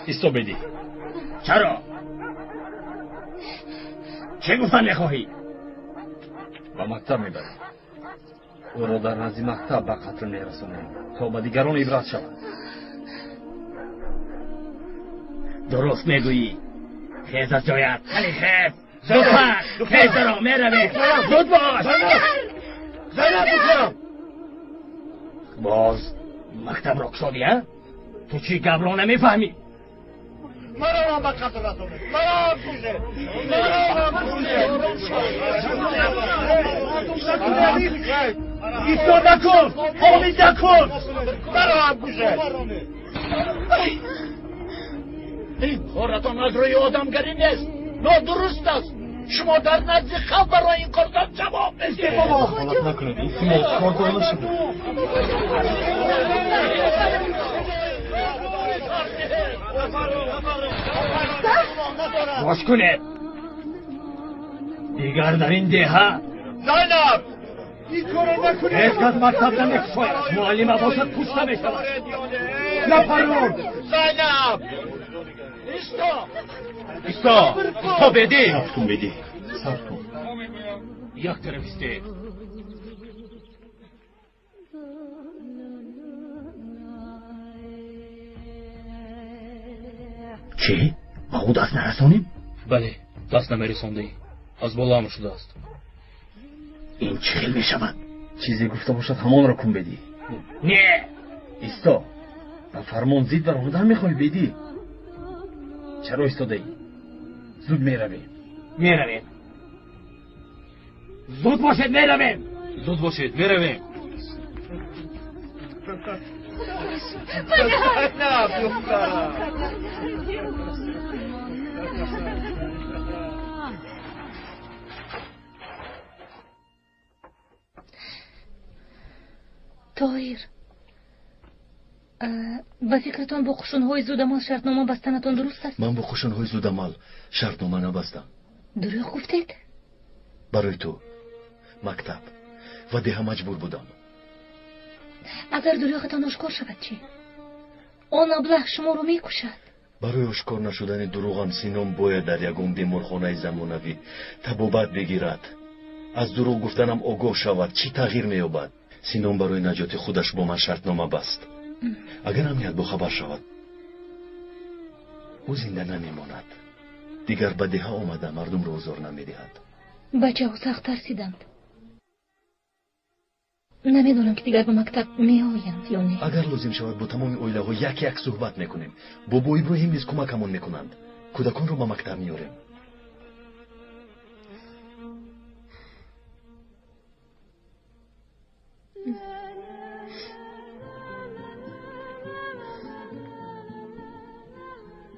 ایستا بدی. چرا؟ چه گفتن میخواهی؟ به مکتب میبری او را در نزد مکتب به قتل میرسونیم تا به دیگران عبرت شود. درست میگویی. خیز از جایت. علی خیز دختر خیز را میروی. زود باش. زینب دخترم باز مکتب را کسادی ها؟ تو چی گپ را نمیفهمی؟ مرا هم به قتل رسونید. مرا هم کشه. مرا هم کشه. ایستا نکن. حامید نکن. مرا هم کشه. این کارتان از روی آدمگری نیست، نادرست است. شما در نزد خلق برای این کارتان جواب بدید. غلط نکنید این فیلم کار کنه شده. باش کنه دیگر در این دهه زینب این کارو نکنید. هیچ کس مکتب نمیشاید. معلمه باشد کشته میشود. نفرون زینب ایستا بدی. صبر کن بدی. صبر کن. یک طرف استه. چی؟ با او دست نرسانیم؟ بله دست نمیرسانده. از بالا هم شده است. این چه می شود؟ چیزی گفته باشد همان را کن بدی. نه ایستا، با فرمان زید و راندن میخوای بدی. چرا ایستاده ای؟ زود میرویم. زود باشید میرویم. زود باشید میرویم. نه دخترم. طاهر، با فکرتان با قشون‌های زودمال شرطنامه بستنتان درست است؟ من با قشون‌های زودمال شرطنامه نبستم. دروغ گفتید؟ برای تو مکتب و ده مجبور بودم. اگر دروغتان آشکار شود چی؟ آن ابله شما رو میکشد. برای آشکار نشدن دروغان سینام باید در یگان بیمارخانه زمانوی طبابت بگیرد. از دروغ گفتنم آگاه شود چی تغییر مییابد. سینام برای نجات خودش با من شرطنامه بست. اگر امنیت با خبر شود او زنده نمیماند. دیگر به ده آمده مردم را آزار نمیدهد. بچه ها سخت ترسیدند. نمیدونم که دیگر به مکتب میآیند یا نه. اگر لازم شود با تمام اویله ها یک صحبت میکنیم. بابا ابراهیم نیز کمکمون میکنند. کودکان رو به مکتب میاریم.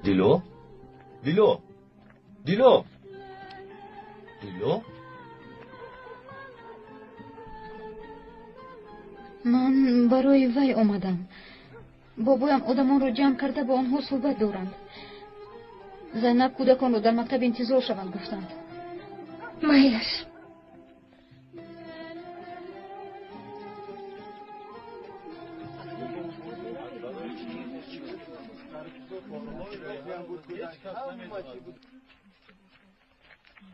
دیلو؟ دیلو؟ دیلو؟ دیلو؟ من برای وی آمدم. بابایم آدمان رو جمع کرده با آنها صحبت دارند. زینب کودکان رو در مکتب انتظار شوند گفتند. مایلش.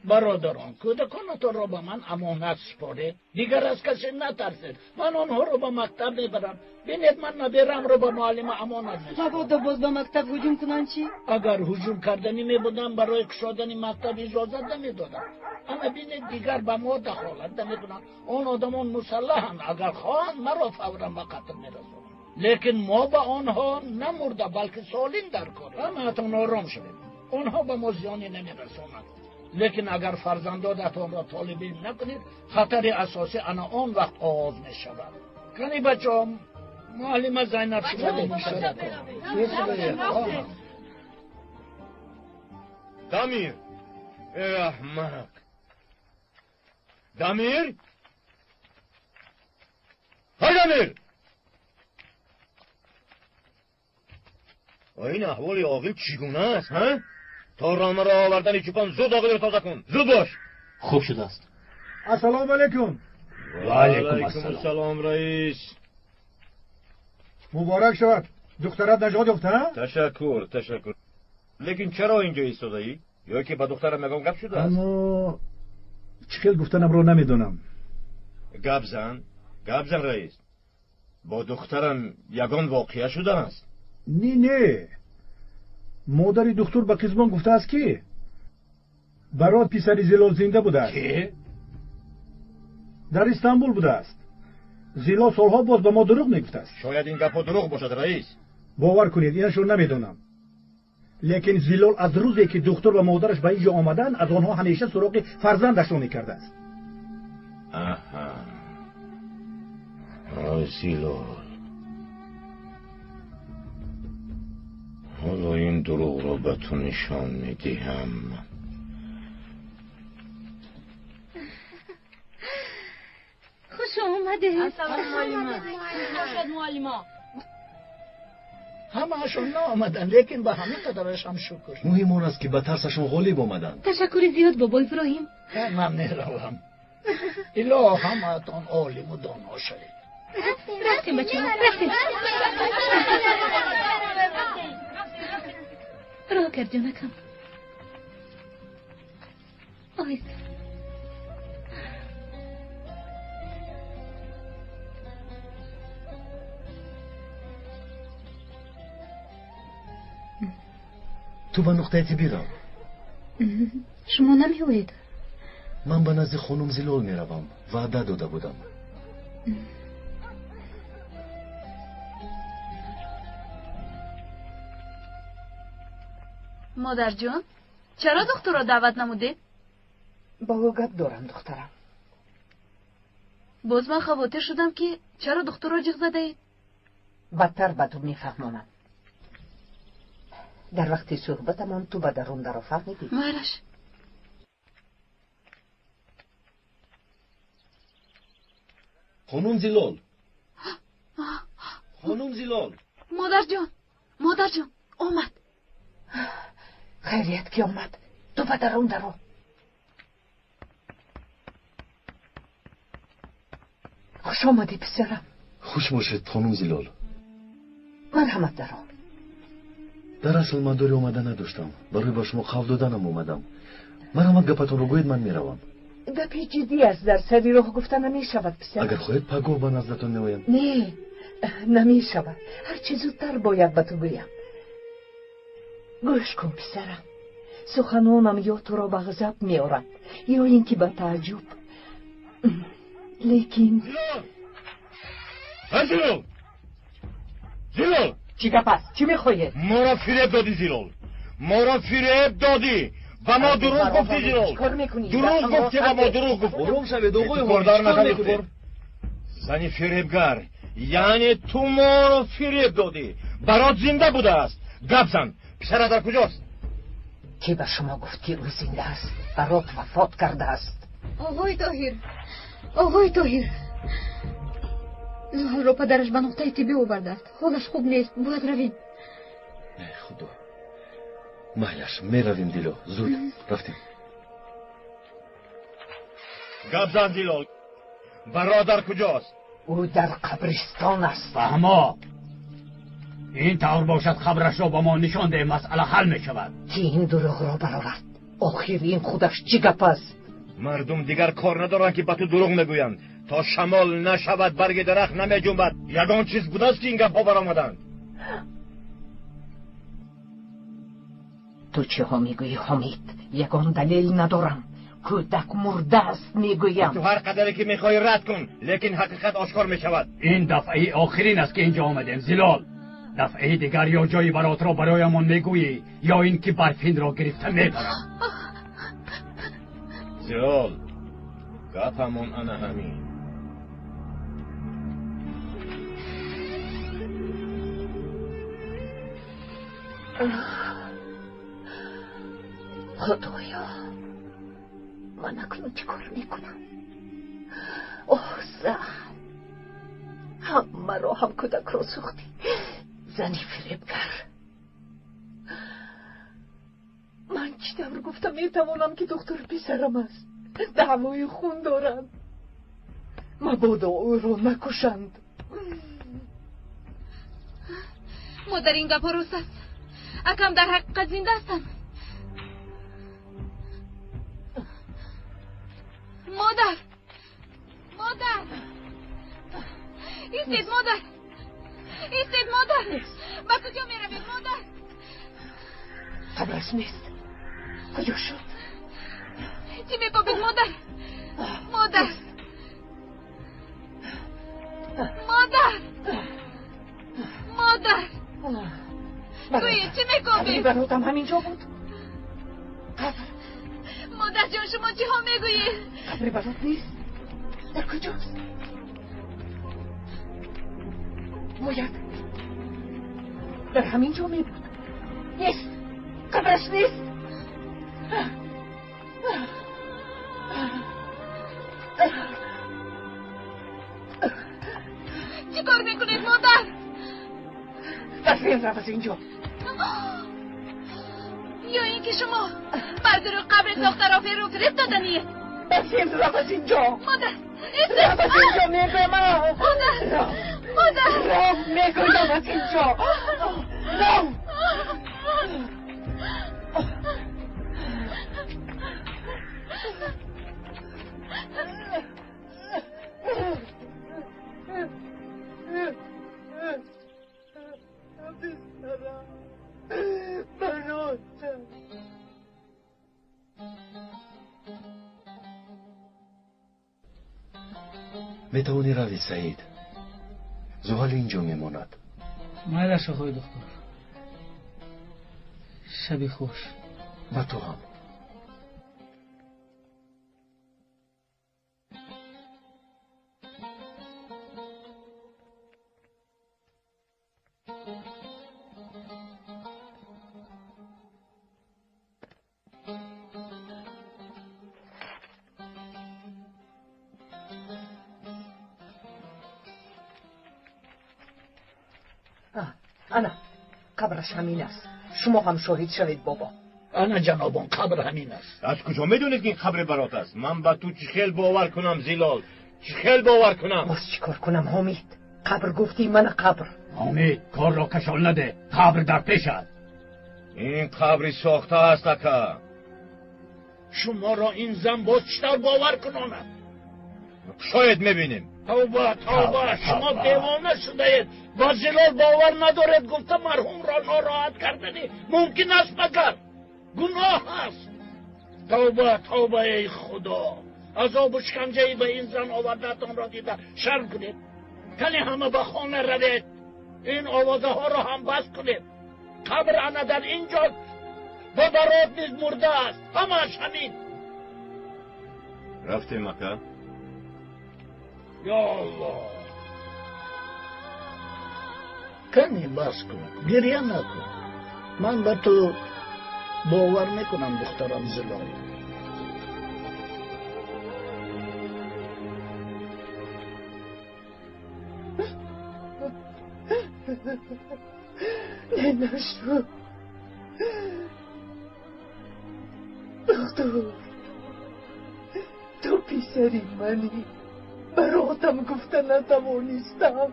برادران کودکانتان را به من امانت سپارید. دیگر از کسی نترسید. من آنها رو به مکتب میبرم. بینید من نبیرم رو به معلم امانت میسپارم. مبادا باز به مکتب هجوم کنن چی؟ اگر هجوم کردنی میبودم برای کشادن مکتب اجازه نمیدادم. اما بینید دیگر به ما دخالت نمیکنن. آن آدمان مسلحن. اگر خواهند مرا فورا به قتل میرسونند. لیکن ما به آنها نمرده بلکه سالم در کار. همه‌تان آرام شوید. آنها به ما زیانی نمیرسونند. لیکن اگر فرزندانتان را طالبین نکنید خطر اساسی انا آن وقت آغاز می شود. کنی بچه ها معلم زینب شما رو مشارت کنید. دمیر ای احمق دمیر های دمیر این احوال عاقل چگونه است ها؟ تا رامه را آوردن چوپان زود عاقل را تازه کن. زود باش. خوب شده است. السلام علیکم. و علیکم السلام رئیس. مبارک شود. دخترت نجات یافته؟ تشکر. لیکن چرا اینجا ایستاده ای؟ یا که با دخترم مگم گپ شده است؟ اما چخیل گفتنم رو نمیدونم. گپ زن رئیس. با دخترم یگان واقعه شده است. نه مادری دکتر به قزمان گفته است که برات پسری زلال زنده بوده است. که؟ در استانبول بوده است. زلال سالها باز به ما دروغ میگفته است. شاید این گپ دروغ باشد رئیس. باور کنید اینش رو نمیدونم. لیکن زلال از روزی که دکتر و مادرش به اینجا آمدن از آنها همیشه سراغ فرزندش رو میکرده است. زلال حالا این دروغ رو به تو نشان میدهم. خوش آمده. معلما همه اشون نآمدن لیکن به همه قدرش هم شکر. مهم آن است که به ترسشون غالب آمدن. تشکر زیاد بابا ابراهیم. من میروم. الا همه‌تان عالم و دانا شوید. رفتیم بچه ها رفتیم. راه کرد جانکم. آیست. تو به نقطه تی بیرم. شما نمیوید. من به نزد خانم زلال میروم. وعده داده بودم. مادر جان چرا دختر را دعوت نموده؟ با او گپ دارم دخترم. باز من خواطر شدم که چرا دختر را جغ زده اید؟ بدتر به تو میفهمانم. در وقت صحبتمان تو به درون در فهمیدی؟ مهرش خانم زلال، خانم زلال. مادر جان آمد. خیریت که آمد. تو به درون درو. خوش آمدی پسرم. خوش باشید خانم زلال. مرحمت درو. در اصل من دوری آمده نداشتم. برای با شما قول دادنم اومدم. مرحمت گپتون رو گوید من میروم. گپی جدی است. در سری راه گفتن نمی شود پسر. اگر خواهید پگاه به نزدتون میآیم. نه نمی شود. هر چه زودتر باید به تو بگویم. گوش کن پسرم. سخنانم یا تو را به غضب میآورد یا اینکه به تعجب. لیکن زلال چی گپ است؟ چی میخواهی؟ ما را فریب دادی زلال. ما را فریب دادی و ما دروغ گفتی زلال. دروغ گفتی و ما دروغ گفتی. برام شوید آقای کردار نکنی. زنی فریبگر یعنی تو ما را فریب دادی. برات زنده بوده است. گپ زن. پسر در کجاست؟ کی به شما گفت که او زنده است؟ برات وفات کرده است. آقای طاهر زهال را پدرش به نقطه طبی آورده است. حالش خوب نیست. باید رویم. ای خدا. مهلش میرویم دیلو. زود رفتیم. گپ زن زلال. برادر کجاست؟ او در قبرستان است. فهما این طور باشد خبرش را با ما نشان ده. مسئله حل می شود. کی این دروغ را برآورد؟ آخر این خودش چی گپ است؟ مردم دیگر کار ندارن که به تو دروغ میگویند. تا شمال نشود برگ درخت نمی جنبد. یگان چیز بوده است که این گپ ها برآمدند. تو چه ها میگویی حمید؟ یگان دلیل ندارم. کودک مرده است میگویم. تو هر قدری که میخوای رد کن لیکن حقیقت آشکار میشود. این دفعه آخرین است که اینجا آمدیم زلال. دفعه دیگر یا جایی برات را برایمان میگویی یا این که برفین را گرفته میبرم. زلال گپمون انا همین. خدایا من اکنون چی کار میکنم؟ اوه زهر همه را هم کودک را سوختی. زنی فریبگر. من چی دور گفتم میتوانم که دختر پسرم است. دعوای خون دارند. مبادا او را نکشند. مادر این گپا روست است. اکم در حقیقت زنده هستن. مادر ایستید مادر با کجا می روید مادر؟ خبرش نیست. کجا شد؟ چی می کنید مادر گویید چی می کنید؟ قبری براتم همینجا بود. مادر جان شما چی ها می گویید؟ قبری برات نیست. در کجاست؟ باید در همینجا می بود. نیست. قبرش نیست. چی کار میکنید مادر؟ بفرین رو از اینجا. یا اینکه شما بردار قبر دختر آفر رو فرستادنیه. بفرین رو از اینجا. مادر رو از اینجا میگویم. مادر رو میگویم از اینجا. رو میتوانی روی سعید. زحل اینجا میماند. مایلش آقای دکتر. شبی خوش. و تو هم. انا قبرش همین است. شما هم شاهد شوید بابا. انا جنابان قبر همین است. از کجا میدونید که این قبر برات است؟ من با تو چی خیل باور کنم زیلال؟ چی خیل باور کنم؟ باز چیکار کنم حامید؟ قبر گفتی من قبر. حامید کار را کشال نده. قبر در پیش است. این قبری ساخته است اکا. شما را این زن باز چطور باور کناند؟ شاید میبینیم. توبه شما دیوانه شده اید. با زلال باور ندارد گفته مرحوم را ناراحت کردنی ممکن است مگر گناه است. توبه ای خدا. عذاب و شکنجه ای به این زن آوردهتان را دیده شرم کنید. کنی همه به خانه روید. این آوازه ها را هم بس کنید. قبر انا در اینجا با برات نیز مرده است. همش همین. رفتیم اکا؟ یا الله. کنی بس کن. گریه نکن. من به تو باور میکنم دخترم زلال. نشو دکتر، تو پیسری منی. براتم گفته نتوانستم.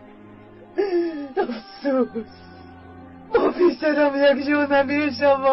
افسوس با پیسرم یک جو نمیشم.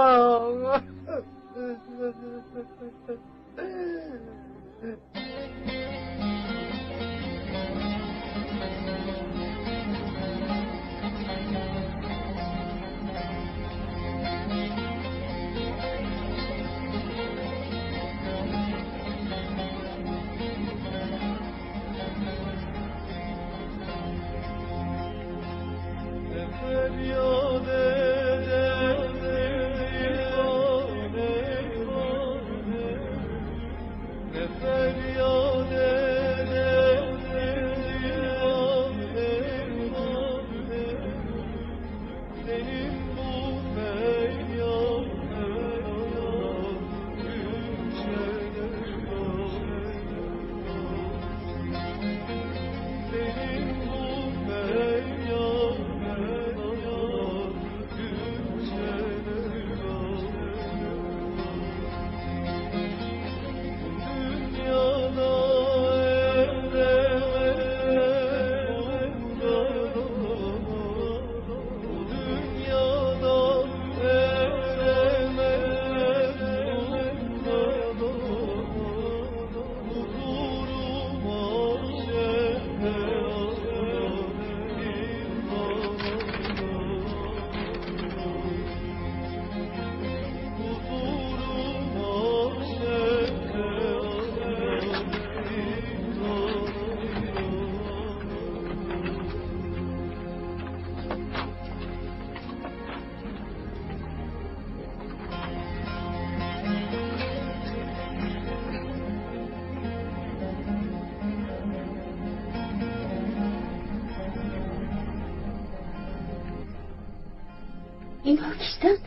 اینها کیستند؟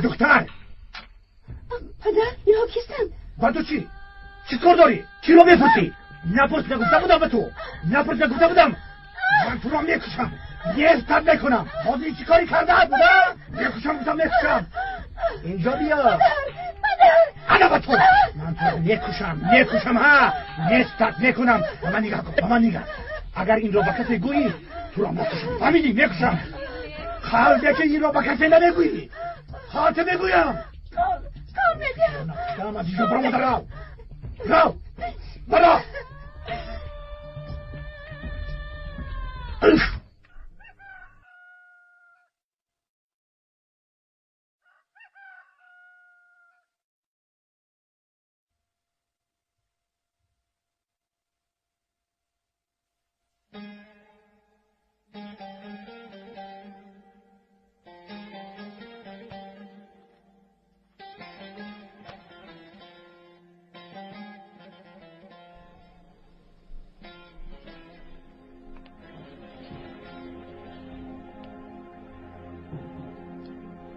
دختر پدر اینها کیستند؟ با تو چی؟ چی کار داری؟ چی رو میپرسی؟ نپرس نگفته بودم به تو. نپرس نگفته بودم. من تو رو میکشم. نیستم میکنم. بازی چی کاری کرده بوده؟ میکشم گفتم میکشم. اینجا بیا. انا با تو. من تو رو میکشم ها. نیستت میکنم. به من نگاه کن. به من نگاه. اگر این رو با کسی گویی تو رو میکشم. فهمیدی؟ میکشم. خالده که این رو با کسی نمیگویی. خاطر میگویم. کام میگم. نام از اینجا برو مادر رو. برو.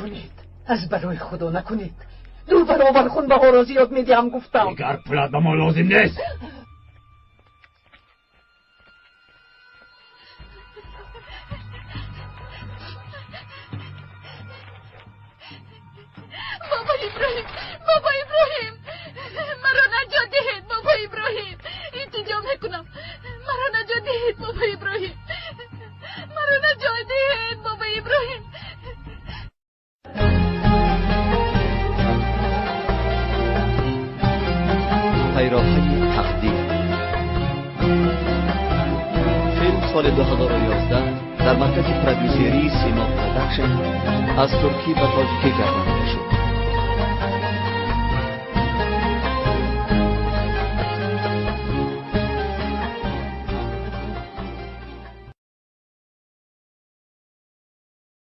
نکنید، از برای خدا نکنید. 2 برابر خون به ها را زیاد میدیم گفتم. دیگر پولت به ما لازم نیست. بابا ابراهیم مرا نجات دهید. بابا ابراهیم التجا میکنم مرا نجات دهید. بابا ابراهیم مرا نجات دهید. بابا ابراهیم. پیرохاي تقدیر فیلم سال 2011 در مرکز پرودیوسری سیما پروداکشن از ترکی به تاجیکی گردانده شد.